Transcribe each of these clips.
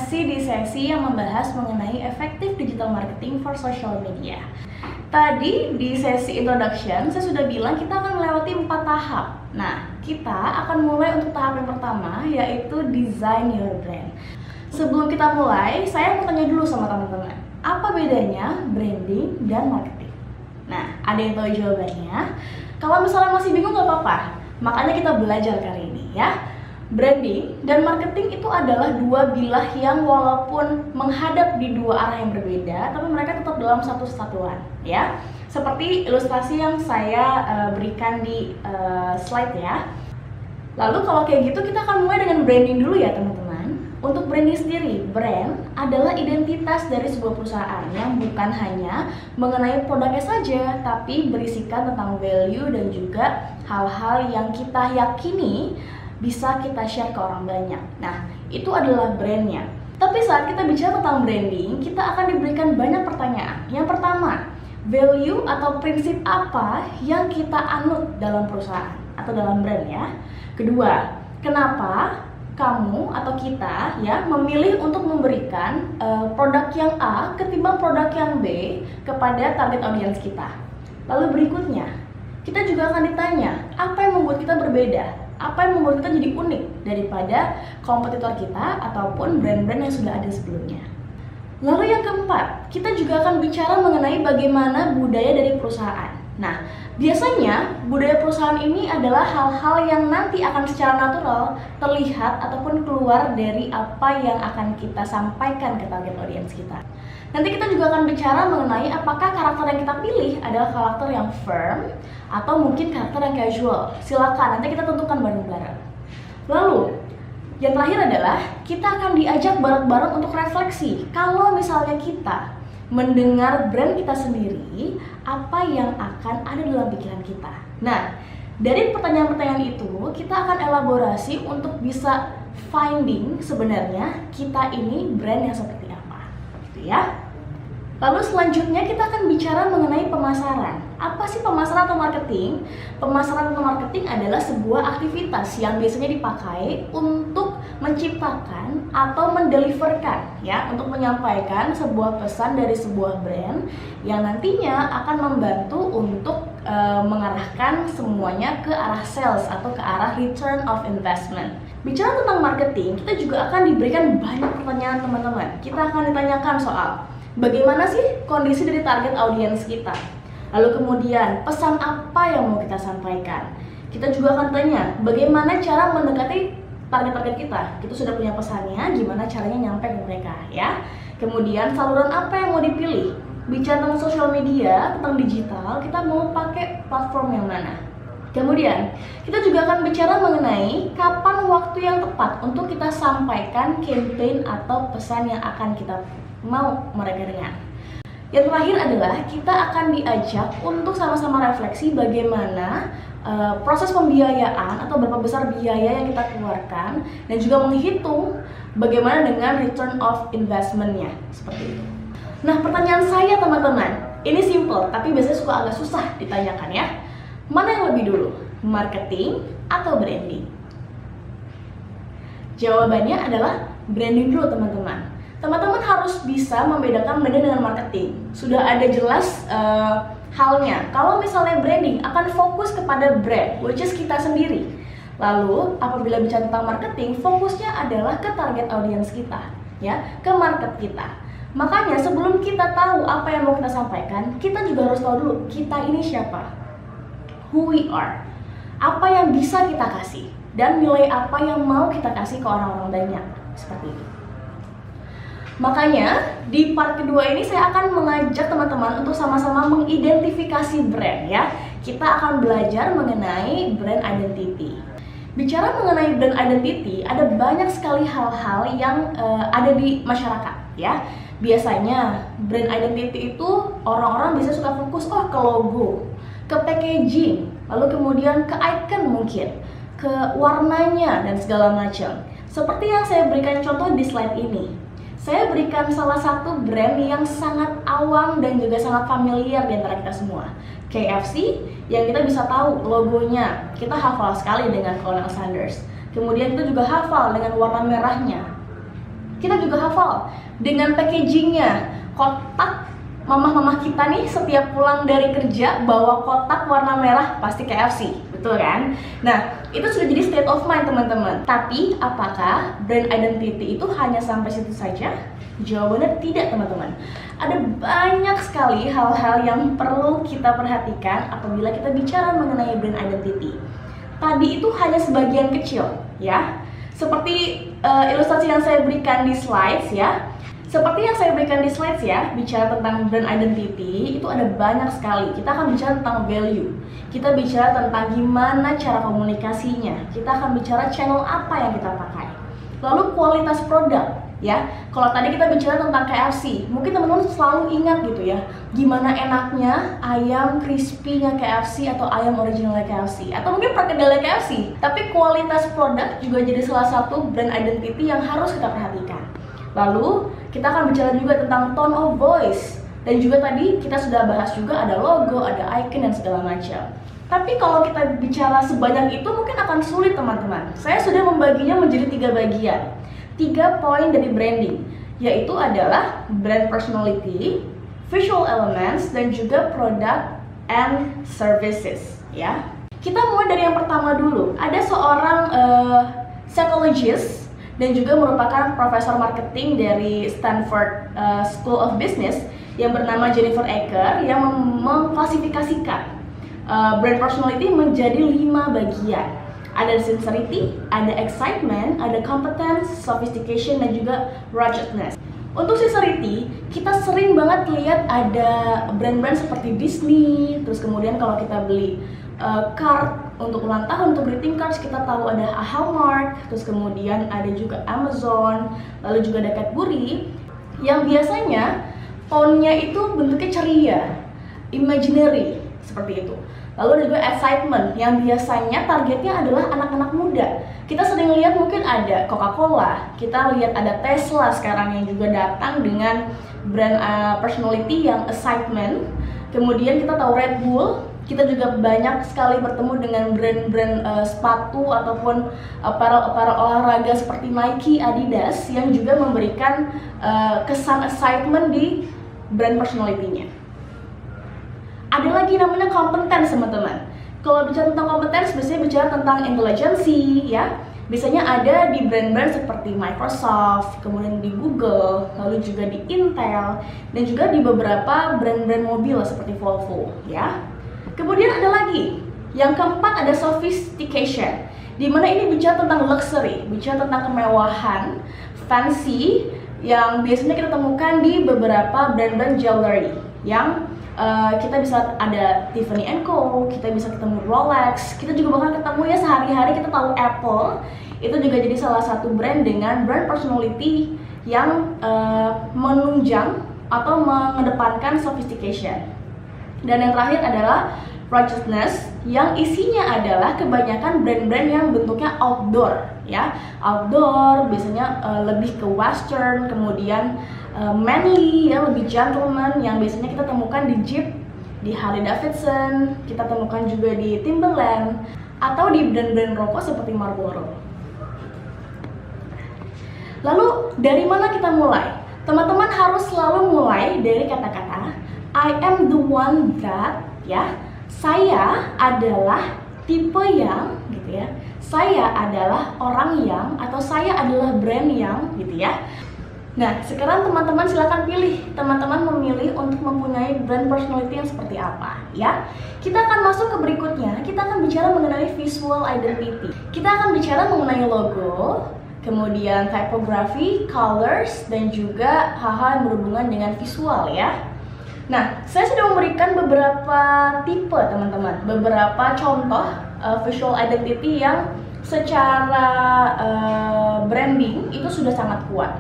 masih di sesi yang membahas mengenai efektif digital marketing for social media. Tadi di sesi introduction saya sudah bilang kita akan melewati 4 tahap. Nah, kita akan mulai untuk tahap yang pertama, yaitu design your brand. Sebelum kita mulai, saya mau tanya dulu sama teman-teman, apa bedanya branding dan marketing? Nah, ada yang tahu jawabannya? Kalau misalnya masih bingung gak apa-apa, makanya kita belajar kali ini ya. Branding dan marketing itu adalah dua bilah yang walaupun menghadap di dua arah yang berbeda, tapi mereka tetap dalam satu kesatuan ya. Seperti ilustrasi yang saya berikan di slide ya. Lalu kalau kayak gitu kita akan mulai dengan branding dulu ya teman-teman. Untuk branding sendiri, brand adalah identitas dari sebuah perusahaan yang bukan hanya mengenai produknya saja, tapi berisikan tentang value dan juga hal-hal yang kita yakini bisa kita share ke orang banyak. Nah, itu adalah brandnya. Tapi saat kita bicara tentang branding, kita akan diberikan banyak pertanyaan. Yang pertama, value atau prinsip apa yang kita anut dalam perusahaan atau dalam brand ya. Kedua, kenapa kamu atau kita ya memilih untuk memberikan produk yang A ketimbang produk yang B kepada target audiens kita. Lalu berikutnya, kita juga akan ditanya, apa yang membuat kita berbeda? Apa yang membuat kita jadi unik daripada kompetitor kita ataupun brand-brand yang sudah ada sebelumnya. Lalu yang keempat, kita juga akan bicara mengenai bagaimana budaya dari perusahaan. Nah, biasanya budaya perusahaan ini adalah hal-hal yang nanti akan secara natural terlihat ataupun keluar dari apa yang akan kita sampaikan ke target audiens kita. Nanti kita juga akan bicara mengenai apakah karakter yang kita pilih adalah karakter yang firm atau mungkin karakter yang casual. Silakan, nanti kita tentukan bareng-bareng. Lalu, yang terakhir adalah kita akan diajak bareng-bareng untuk refleksi. Kalau misalnya kita mendengar brand kita sendiri, apa yang akan ada dalam pikiran kita. Nah, dari pertanyaan-pertanyaan itu, kita akan elaborasi untuk bisa finding sebenarnya kita ini brand yang seperti apa. Gitu ya. Lalu selanjutnya kita akan bicara mengenai pemasaran. Apa sih pemasaran atau marketing? Pemasaran atau marketing adalah sebuah aktivitas yang biasanya dipakai untuk menciptakan atau mendeliverkan ya, untuk menyampaikan sebuah pesan dari sebuah brand yang nantinya akan membantu untuk mengarahkan semuanya ke arah sales atau ke arah return of investment. Bicara tentang marketing, kita juga akan diberikan banyak pertanyaan teman-teman. Kita akan ditanyakan soal bagaimana sih kondisi dari target audiens kita? Lalu kemudian pesan apa yang mau kita sampaikan? Kita juga akan tanya bagaimana cara mendekati target-target kita. Kita sudah punya pesannya, gimana caranya nyampe ke mereka ya. Kemudian saluran apa yang mau dipilih? Bicara tentang social media, tentang digital, kita mau pakai platform yang mana? Kemudian kita juga akan bicara mengenai kapan waktu yang tepat untuk kita sampaikan campaign atau pesan yang akan kita mau mereka dengar. Yang terakhir adalah kita akan diajak untuk sama-sama refleksi bagaimana proses pembiayaan atau berapa besar biaya yang kita keluarkan dan juga menghitung bagaimana dengan return of investment-nya seperti itu. Nah, pertanyaan saya teman-teman, ini simple tapi biasanya suka agak susah ditanyakan ya. Mana yang lebih dulu, marketing atau branding? Jawabannya adalah branding dulu teman-teman. Teman-teman harus bisa membedakan branding dengan marketing. Sudah ada jelas halnya. Kalau misalnya branding akan fokus kepada brand, which is kita sendiri. Lalu apabila bicara tentang marketing, fokusnya adalah ke target audiens kita, ya, ke market kita. Makanya sebelum kita tahu apa yang mau kita sampaikan, kita juga harus tahu dulu kita ini siapa, who we are, apa yang bisa kita kasih, dan nilai apa yang mau kita kasih ke orang-orang banyak, seperti itu. Makanya di part kedua ini saya akan mengajak teman-teman untuk sama-sama mengidentifikasi brand ya. Kita akan belajar mengenai brand identity. Bicara mengenai brand identity, ada banyak sekali hal-hal yang ada di masyarakat ya. Biasanya brand identity itu orang-orang bisa suka fokus ke logo, ke packaging, lalu kemudian ke icon mungkin, ke warnanya dan segala macam. Seperti yang saya berikan contoh di slide ini. Saya berikan salah satu brand yang sangat awam dan juga sangat familiar di antara kita semua. KFC, yang kita bisa tahu logonya, kita hafal sekali dengan Colonel Sanders. Kemudian kita juga hafal dengan warna merahnya. Kita juga hafal dengan packagingnya. Kotak mamah-mamah kita nih setiap pulang dari kerja bawa kotak warna merah pasti KFC, betul kan? Nah, itu sudah jadi state of mind teman-teman. Tapi apakah brand identity itu hanya sampai situ saja? Jawabannya tidak teman-teman. Ada banyak sekali hal-hal yang perlu kita perhatikan apabila kita bicara mengenai brand identity. Tadi itu hanya sebagian kecil ya. Seperti ilustrasi yang saya berikan di slides ya. Seperti yang saya berikan di slides ya, bicara tentang brand identity itu ada banyak sekali. Kita akan bicara tentang value. Kita bicara tentang gimana cara komunikasinya. Kita akan bicara channel apa yang kita pakai. Lalu kualitas produk ya. Kalau tadi kita bicara tentang KFC, mungkin teman-teman selalu ingat gitu ya, gimana enaknya ayam crispy-nya KFC atau ayam originalnya KFC, atau mungkin perkedelnya KFC. Tapi kualitas produk juga jadi salah satu brand identity yang harus kita perhatikan. Lalu kita akan bicara juga tentang tone of voice, dan juga tadi kita sudah bahas juga ada logo, ada icon dan segala macam. Tapi kalau kita bicara sebanyak itu mungkin akan sulit teman-teman. Saya sudah membaginya menjadi 3 bagian. 3 poin dari branding, yaitu adalah brand personality, visual elements, dan juga product and services ya. Kita mulai dari yang pertama dulu. Ada seorang psychologist dan juga merupakan profesor marketing dari Stanford School of Business yang bernama Jennifer Ecker yang mengklasifikasikan brand personality menjadi 5 bagian. Ada sincerity, ada excitement, ada competence, sophistication, dan juga ruggedness. Untuk sincerity, kita sering banget lihat ada brand-brand seperti Disney. Terus kemudian kalau kita beli card untuk ulang tahun, untuk greeting cards, kita tahu ada Hallmark. Terus kemudian ada juga Amazon, lalu juga ada Cadbury, yang biasanya tone-nya itu bentuknya ceria, imaginary, seperti itu. Lalu ada juga excitement, yang biasanya targetnya adalah anak-anak muda. Kita sering lihat mungkin ada Coca-Cola, kita lihat ada Tesla sekarang yang juga datang dengan brand personality yang excitement. Kemudian kita tahu Red Bull, kita juga banyak sekali bertemu dengan brand-brand sepatu ataupun apparel olahraga seperti Nike, Adidas yang juga memberikan kesan excitement di brand personality-nya. Ada lagi namanya competence teman-teman. Kalau bicara tentang competence, biasanya bicara tentang intelligence ya. Biasanya ada di brand-brand seperti Microsoft, kemudian di Google, lalu juga di Intel, dan juga di beberapa brand-brand mobil seperti Volvo ya. Kemudian ada lagi, yang keempat ada sophistication, di mana ini bicara tentang luxury, bicara tentang kemewahan, fancy, yang biasanya kita temukan di beberapa brand-brand jewelry yang kita bisa ada Tiffany & Co, kita bisa ketemu Rolex, kita juga bahkan ketemu ya sehari-hari kita tahu Apple. Itu juga jadi salah satu brand dengan brand personality yang menunjang atau mengedepankan sophistication. Dan yang terakhir adalah ruggedness, yang isinya adalah kebanyakan brand-brand yang bentuknya outdoor ya. Outdoor biasanya lebih ke western, kemudian manly ya, lebih gentleman, yang biasanya kita temukan di Jeep, di Harley Davidson, kita temukan juga di Timberland, atau di brand-brand rokok seperti Marlboro. Lalu dari mana kita mulai? Teman-teman harus selalu mulai dari kata-kata I am the one that ya. Saya adalah tipe yang gitu ya. Saya adalah orang yang, atau saya adalah brand yang gitu ya. Nah, sekarang teman-teman silakan pilih. Teman-teman memilih untuk mempunyai brand personality yang seperti apa ya. Kita akan masuk ke berikutnya. Kita akan bicara mengenai visual identity. Kita akan bicara mengenai logo, kemudian typography, colors, dan juga hal-hal yang berhubungan dengan visual ya. Nah, saya sudah memberikan beberapa tipe teman-teman, beberapa contoh visual identity yang secara branding itu sudah sangat kuat.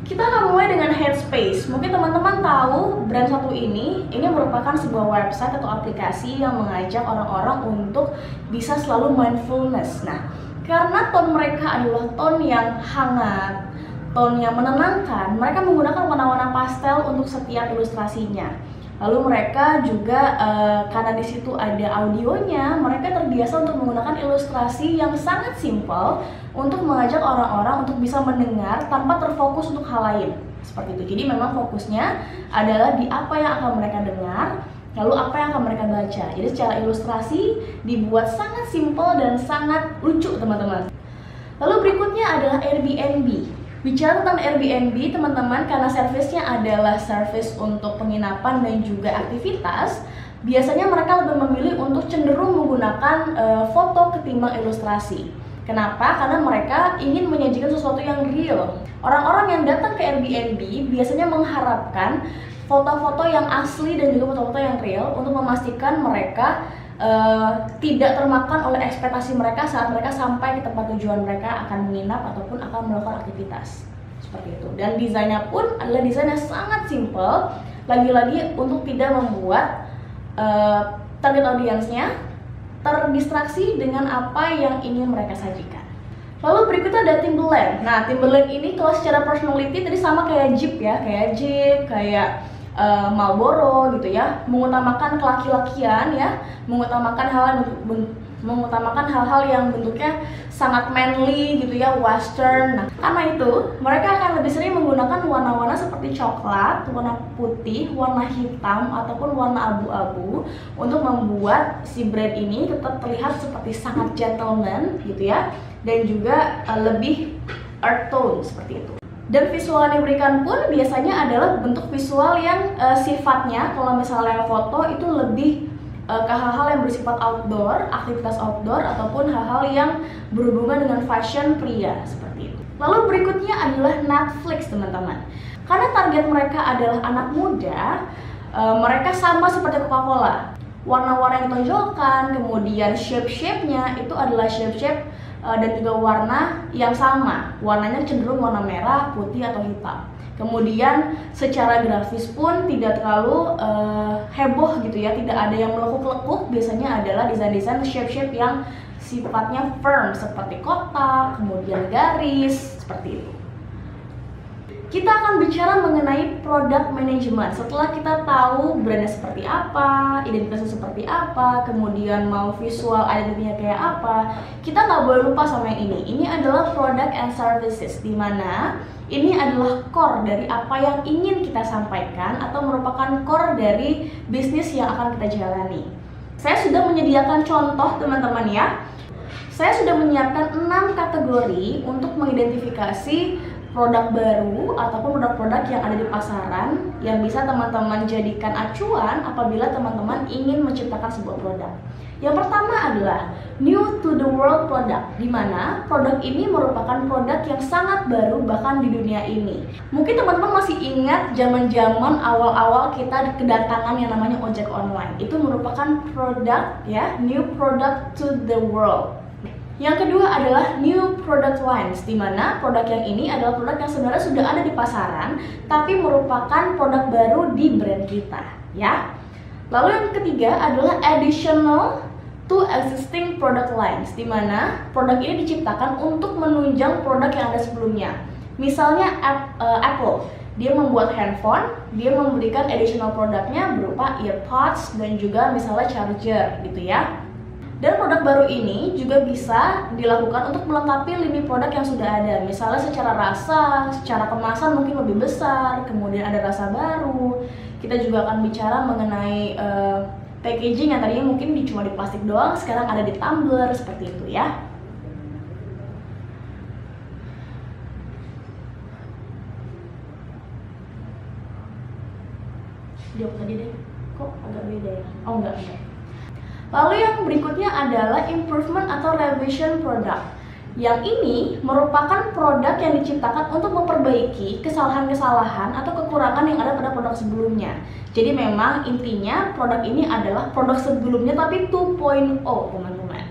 Kita akan mulai dengan Headspace. Mungkin teman-teman tahu brand satu ini merupakan sebuah website atau aplikasi yang mengajak orang-orang untuk bisa selalu mindfulness. Nah, karena tone mereka adalah tone yang hangat, tone yang menenangkan, mereka menggunakan warna-warna pastel untuk setiap ilustrasinya. Lalu mereka juga karena di situ ada audionya, mereka terbiasa untuk menggunakan ilustrasi yang sangat simpel untuk mengajak orang-orang untuk bisa mendengar tanpa terfokus untuk hal lain. Seperti itu. Jadi memang fokusnya adalah di apa yang akan mereka dengar, lalu apa yang akan mereka baca. Jadi secara ilustrasi dibuat sangat simpel dan sangat lucu, teman-teman. Lalu berikutnya adalah Airbnb. Bicara tentang Airbnb, teman-teman, karena servisnya adalah servis untuk penginapan dan juga aktivitas, biasanya mereka lebih memilih untuk cenderung menggunakan foto ketimbang ilustrasi. Kenapa? Karena mereka ingin menyajikan sesuatu yang real. Orang-orang yang datang ke Airbnb biasanya mengharapkan foto-foto yang asli dan juga foto-foto yang real untuk memastikan mereka tidak termakan oleh ekspektasi mereka saat mereka sampai ke tempat tujuan mereka akan menginap ataupun akan melakukan aktivitas seperti itu. Dan desainnya pun adalah desain yang sangat simple, lagi-lagi untuk tidak membuat target audiensnya terdistraksi dengan apa yang ingin mereka sajikan. Lalu berikutnya ada Timberland. Nah, Timberland ini kalau secara personality tadi sama kayak Jeep ya, kayak Marlboro gitu ya, mengutamakan kelaki-lakian ya, mengutamakan hal-hal yang bentuknya sangat manly gitu ya, western. Nah, karena itu mereka akan lebih sering menggunakan warna-warna seperti coklat, warna putih, warna hitam ataupun warna abu-abu untuk membuat si brand ini tetap terlihat seperti sangat gentleman gitu ya, dan juga lebih earth tone seperti itu. Dan visual yang diberikan pun biasanya adalah bentuk visual yang sifatnya, kalau misalnya foto itu lebih ke hal-hal yang bersifat outdoor, aktivitas outdoor, ataupun hal-hal yang berhubungan dengan fashion pria seperti itu. Lalu berikutnya adalah Netflix, teman-teman. Karena target mereka adalah anak muda, mereka sama seperti Coca-Cola. Warna-warna yang ditonjolkan, kemudian shape-nya itu adalah shape dan juga warna yang sama. Warnanya cenderung warna merah, putih, atau hitam. Kemudian secara grafis pun tidak terlalu heboh gitu ya, tidak ada yang melekuk-lekuk. Biasanya adalah desain-desain shape yang sifatnya firm seperti kotak, kemudian garis, seperti itu. Kita akan bicara mengenai product management. Setelah kita tahu brandnya seperti apa, identitasnya seperti apa, kemudian mau visual identitinya kayak apa, kita nggak boleh lupa sama yang ini. Ini adalah product and services, di mana ini adalah core dari apa yang ingin kita sampaikan atau merupakan core dari bisnis yang akan kita jalani. Saya sudah menyediakan contoh, teman-teman ya. Saya sudah menyiapkan 6 kategori untuk mengidentifikasi produk baru ataupun produk-produk yang ada di pasaran yang bisa teman-teman jadikan acuan apabila teman-teman ingin menciptakan sebuah produk. Yang pertama adalah new to the world product, di mana produk ini merupakan produk yang sangat baru bahkan di dunia ini. Mungkin teman-teman masih ingat zaman-zaman awal-awal kita kedatangan yang namanya ojek online. Itu merupakan produk ya, new product to the world. Yang kedua adalah new product lines, di mana produk yang ini adalah produk yang sebenarnya sudah ada di pasaran, tapi merupakan produk baru di brand kita, ya. Lalu yang ketiga adalah additional to existing product lines, di mana produk ini diciptakan untuk menunjang produk yang ada sebelumnya. Misalnya Apple, dia membuat handphone, dia memberikan additional produknya berupa earpods dan juga misalnya charger, gitu ya. Dan produk baru ini juga bisa dilakukan untuk melengkapi lini produk yang sudah ada. Misalnya secara rasa, secara kemasan mungkin lebih besar, kemudian ada rasa baru. Kita juga akan bicara mengenai packaging yang tadinya mungkin cuma di plastik doang, sekarang ada di tumbler, seperti itu ya. Jawab tadi deh, kok agak beda ya? Oh enggak. Lalu yang berikutnya adalah improvement atau revision product. Yang ini merupakan produk yang diciptakan untuk memperbaiki kesalahan-kesalahan atau kekurangan yang ada pada produk sebelumnya. Jadi memang intinya produk ini adalah produk sebelumnya tapi 2.0, teman-teman.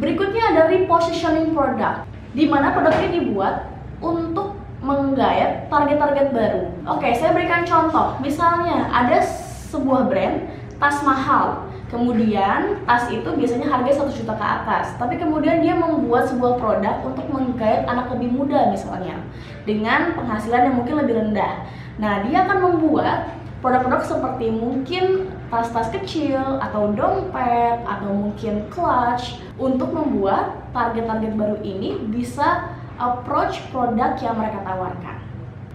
Berikutnya ada repositioning product, di mana produk ini dibuat untuk menggait target-target baru. Oke, saya berikan contoh. Misalnya ada sebuah brand tas mahal. Kemudian tas itu biasanya harga 1 juta ke atas, tapi kemudian dia membuat sebuah produk untuk menggait anak lebih muda misalnya, dengan penghasilan yang mungkin lebih rendah. Nah, dia akan membuat produk-produk seperti mungkin tas-tas kecil atau dompet atau mungkin clutch untuk membuat target-target baru ini bisa approach produk yang mereka tawarkan.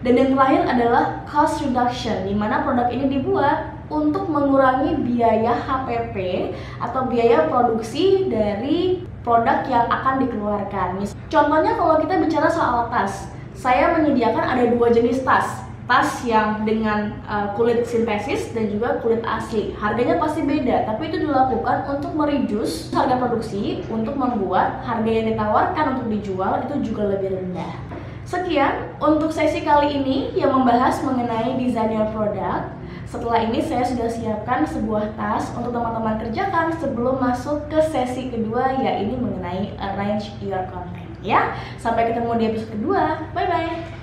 Dan yang terakhir adalah cost reduction, di mana produk ini dibuat untuk mengurangi biaya HPP atau biaya produksi dari produk yang akan dikeluarkan. Contohnya kalau kita bicara soal tas, saya menyediakan ada 2 jenis tas. Tas yang dengan kulit sintesis dan juga kulit asli. Harganya pasti beda, tapi itu dilakukan untuk mereduce harga produksi, untuk membuat harga yang ditawarkan untuk dijual itu juga lebih rendah. Sekian untuk sesi kali ini yang membahas mengenai design your product. Setelah ini saya sudah siapkan sebuah tas untuk teman-teman kerjakan sebelum masuk ke sesi kedua, yaitu mengenai arrange your content. Ya, sampai ketemu di episode kedua. Bye bye.